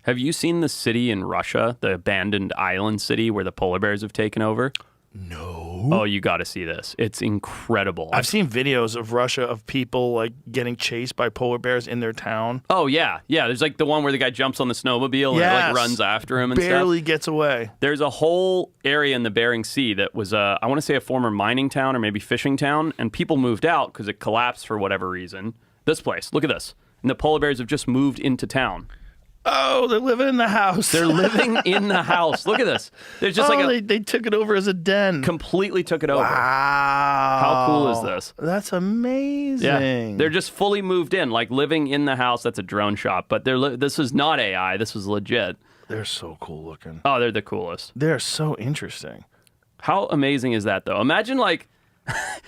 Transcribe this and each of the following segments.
Have you seen the city in Russia, the abandoned island city where the polar bears have taken over? No. Oh, you got to see this. It's incredible. I've seen videos of Russia of people like getting chased by polar bears in their town. Oh, yeah. Yeah, there's like the one where the guy jumps on the snowmobile and like runs after him and barely stuff. gets away. There's a whole area in the Bering Sea that was, I want to say, a former mining town or maybe fishing town, and people moved out because it collapsed for whatever reason. This place, look at this. And the polar bears have just moved into town. Oh, they're living in the house. They're living in the house. Look at this. There's just they took it over as a den. Completely took it over. Wow. How cool is this? That's amazing. Yeah. They're just fully moved in, like living in the house. That's a drone shot, but this is not AI. This was legit. They're so cool looking. Oh, they're the coolest. They're so interesting. How amazing is that, though? Imagine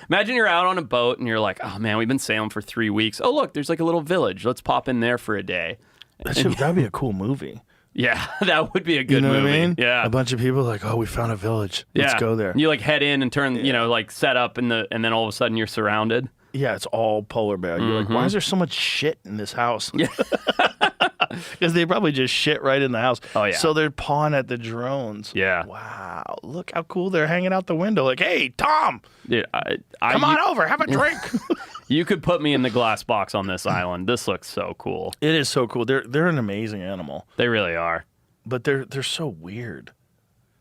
imagine you're out on a boat and you're like, oh man, we've been sailing for 3 weeks. Oh, look, there's like a little village. Let's pop in there for a day. That'd be a cool movie. Yeah, that would be a good movie. What I mean? Yeah. A bunch of people like, oh, we found a village. Let's go there. You like head in and turn, like set up and then all of a sudden you're surrounded. Yeah, it's all polar bear. You're like, why is there so much shit in this house? Yeah. Because they probably just shit right in the house. Oh, yeah. So they're pawing at the drones. Yeah. Wow. Look how cool they're hanging out the window. Like, hey, Tom, Dude, come on over. Have a drink. You could put me in the glass box on this island. This looks so cool. It is so cool. They're an amazing animal. They really are. But they're so weird.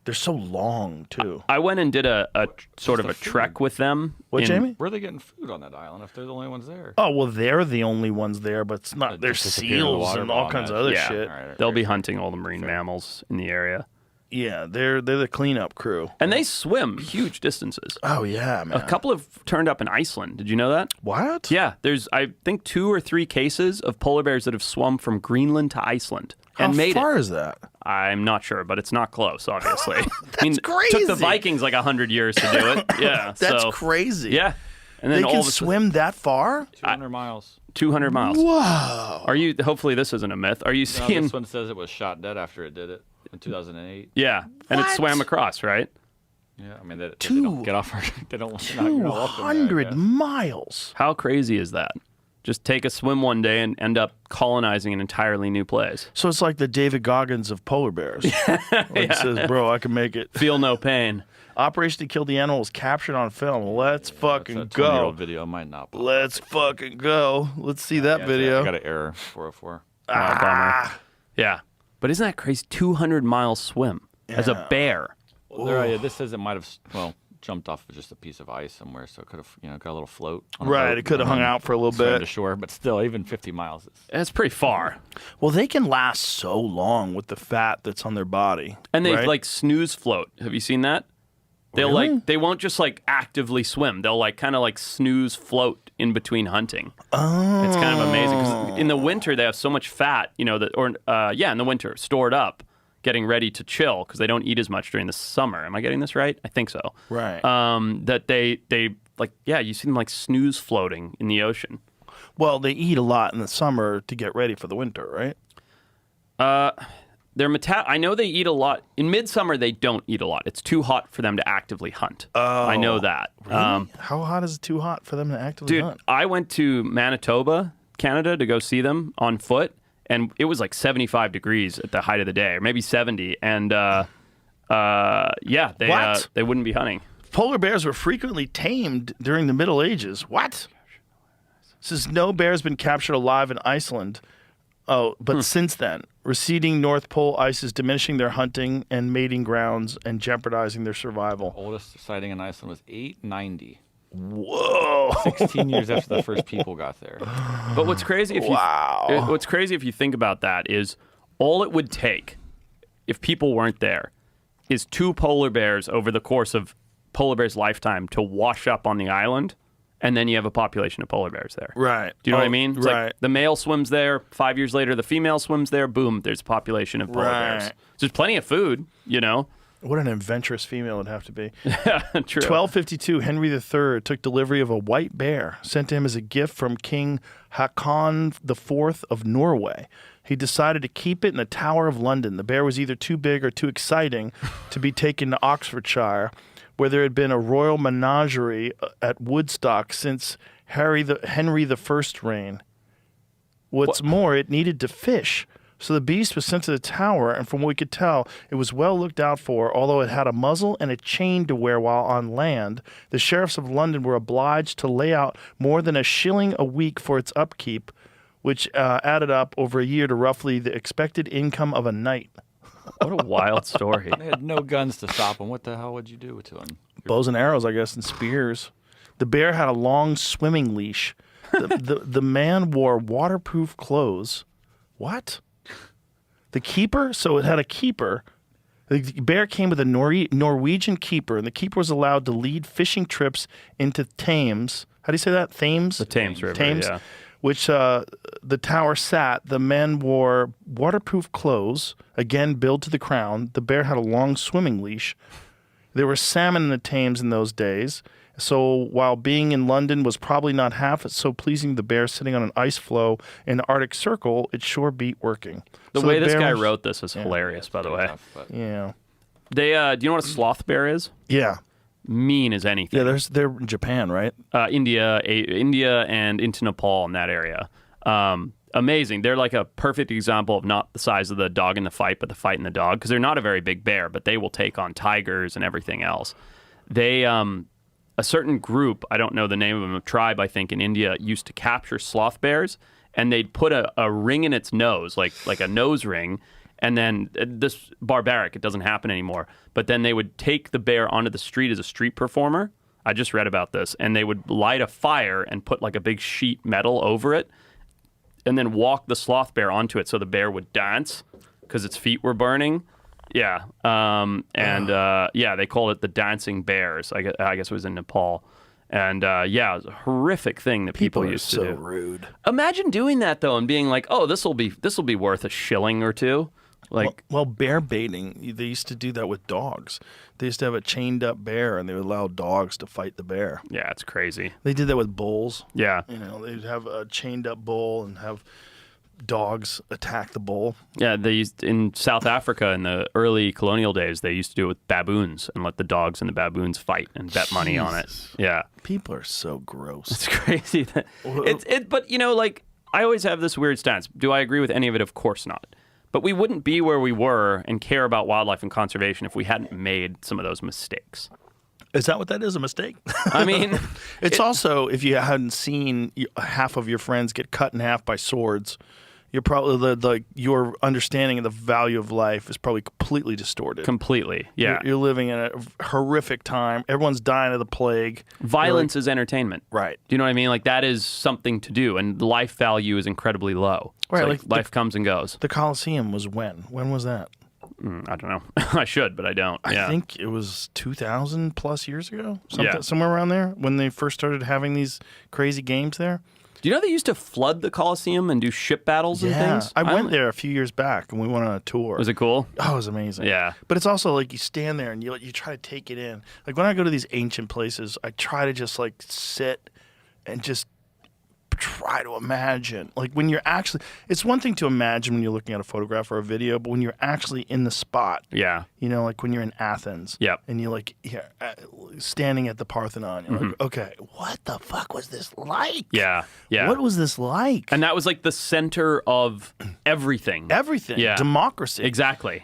They're so long, too. I went and did a sort of a trek with them. What, Jamie? Where are they getting food on that island if they're the only ones there? Oh, well, they're the only ones there, but it's not. There's just disappear in the seals water and all bomb, kinds of man. other Yeah. shit. All right, They'll be fair. hunting all the marine mammals in the area. Yeah, they're the cleanup crew. And they swim huge distances. Oh, yeah, man. A couple have turned up in Iceland. Did you know that? What? Yeah, there's, I think, 2 or 3 cases of polar bears that have swum from Greenland to Iceland. How And made far it. is that? I'm not sure, but it's not close, obviously. That's crazy. Took the Vikings like 100 years to do it. Yeah. That's crazy. Yeah. And then They all can of a sudden, swim that far? 200 miles. 200 miles. Whoa. Are you, hopefully this isn't a myth. Are you No, seeing? this one says it was shot dead after it did it in 2008. Yeah. And it What? swam across, right? Yeah, I mean, they don't get off our... They don't... 200 miles. How crazy is that? Just take a swim one day and end up colonizing an entirely new place. So it's like the David Goggins of polar bears. It says, bro, I can make it. Feel no pain. Operation to Kill the Animal was captured on film. Let's fucking That go. 20-year-old video might not pop. Let's fucking go. Let's see that Yeah, video. I got an error, 404. Bummer. Yeah. But isn't that crazy? 200-mile swim as a bear. Well, this says it might have, jumped off of just a piece of ice somewhere, so it could have, got a little float. On a Right, boat it could have and hung then out for a little swam bit. to shore, but still, even 50 miles. That's pretty far. Well, they can last so long with the fat that's on their body. And they right? like snooze float. Have you seen that? They'll Really? they won't just like actively swim. They'll like kind of like snooze float in between hunting. Oh. It's kind of amazing because in the winter they have so much fat, in the winter stored up, getting ready to chill because they don't eat as much during the summer. Am I getting this right? I think so. Right. That they like, yeah, you see them like snooze floating in the ocean. Well, they eat a lot in the summer to get ready for the winter, right? I know they eat a lot. In midsummer, they don't eat a lot. It's too hot for them to actively hunt. Oh, I know that. Really? How hot is it too hot for them to actively Dude, hunt? I went to Manitoba, Canada, to go see them on foot, and it was like 75 degrees at the height of the day, or maybe 70. And they wouldn't be hunting. Polar bears were frequently tamed during the Middle Ages. What? Says no bear's been captured alive in Iceland. Oh, but since then, receding North Pole ice is diminishing their hunting and mating grounds and jeopardizing their survival. Oldest sighting in Iceland was 890. Whoa! 16 years after the first people got there. But what's crazy if you think about that is all it would take if people weren't there is 2 polar bears over the course of polar bears' lifetime to wash up on the island, and then you have a population of polar bears there. Right. Do you know what I mean? It's right. like the male swims there, 5 years later the female swims there, boom, there's a population of polar bears. Right. So there's plenty of food, What an adventurous female it'd have to be. True. 1252, Henry III took delivery of a white bear sent to him as a gift from King Haakon IV of Norway. He decided to keep it in the Tower of London. The bear was either too big or too exciting to be taken to Oxfordshire, where there had been a royal menagerie at Woodstock since Henry I's reign. What's more, it needed to fish. So the beast was sent to the tower, and from what we could tell, it was well looked out for, although it had a muzzle and a chain to wear while on land. The sheriffs of London were obliged to lay out more than £1 a week for its upkeep, which added up over a year to roughly the expected income of a night. What a wild story. They had no guns to stop him. What the hell would you do to him? Bows and arrows, I guess, and spears. The bear had a long swimming leash. The man wore waterproof clothes. What? The keeper? So it had a keeper. The bear came with a Norwegian keeper, and the keeper was allowed to lead fishing trips into Thames. How do you say that? Thames? The Thames River, Thames, yeah. Which the tower sat. The men wore waterproof clothes, again billed to the crown. The bear had a long swimming leash. There were salmon in the Thames in those days. So while being in London was probably not half so pleasing to the bear sitting on an ice floe in the Arctic Circle, it sure beat working. The So way this guy was- wrote this is hilarious, by the way. Yeah. They, do you know what a sloth bear is? Yeah. Mean as anything. Yeah, they're in Japan, right? India and into Nepal in that area. Amazing. They're like a perfect example of not the size of the dog in the fight, but the fight in the dog, because they're not a very big bear, but they will take on tigers and everything else. They, a certain group, I don't know the name of them, a tribe, I think, in India, used to capture sloth bears, and they'd put a ring in its nose, like a nose ring, and then this barbaric, it doesn't happen anymore, but then they would take the bear onto the street as a street performer. I just read about this, and they would light a fire and put like a big sheet metal over it, and then walk the sloth bear onto it so the bear would dance because its feet were burning. Yeah. They called it the dancing bears. I guess it was in Nepal. And yeah, it was a horrific thing that people used to do. so rude. Imagine doing that though and being like, "Oh, this will be worth $1 or $2." Like, well, bear baiting, they used to do that with dogs. They used to have a chained up bear, and they would allow dogs to fight the bear. yeah, it's crazy. They did that with bulls. Yeah. You know, they'd have a chained up bull and have dogs attack the bull. Yeah, they used in South Africa in the early colonial days, they used to do it with baboons and let the dogs and the baboons fight and bet money on it. Jesus. Yeah. People are so gross. It's crazy. But you know, like, I always have this weird stance. Do I agree with any of it? Of course not. But we wouldn't be where we were and care about wildlife and conservation if we hadn't made some of those mistakes. Is that what that is, a mistake? I mean, It's also, if you hadn't seen half of your friends get cut in half by swords, you're probably your understanding of the value of life is probably completely distorted. completely. Yeah. You're living in a horrific time. Everyone's dying of the plague. Violence is entertainment. Right. Do you know what I mean? Like, that is something to do, and life value is incredibly low. It's Right, like like life comes and goes. The Colosseum was when? When was that? I don't know. I should, but I don't. Yeah. I think it was 2,000 plus years ago. Yeah. Somewhere around there when they first started having these crazy games there. Do you know they used to flood the Colosseum and do ship battles and things? I went there a few years back and we went on a tour. Was it cool? Oh, it was amazing. Yeah. But it's also like you stand there and you try to take it in. Like when I go to these ancient places, I try to just like sit and just try to imagine. Like when you're actually, it's one thing to imagine when you're looking at a photograph or a video, but when you're actually in the spot, Yeah. you know, like when you're in Athens, Yep. and you're like standing at the Parthenon, you're like, okay, what the fuck was this like? Yeah. Yeah. What was this like? And that was like the center of everything. Everything. Yeah. Democracy. Exactly.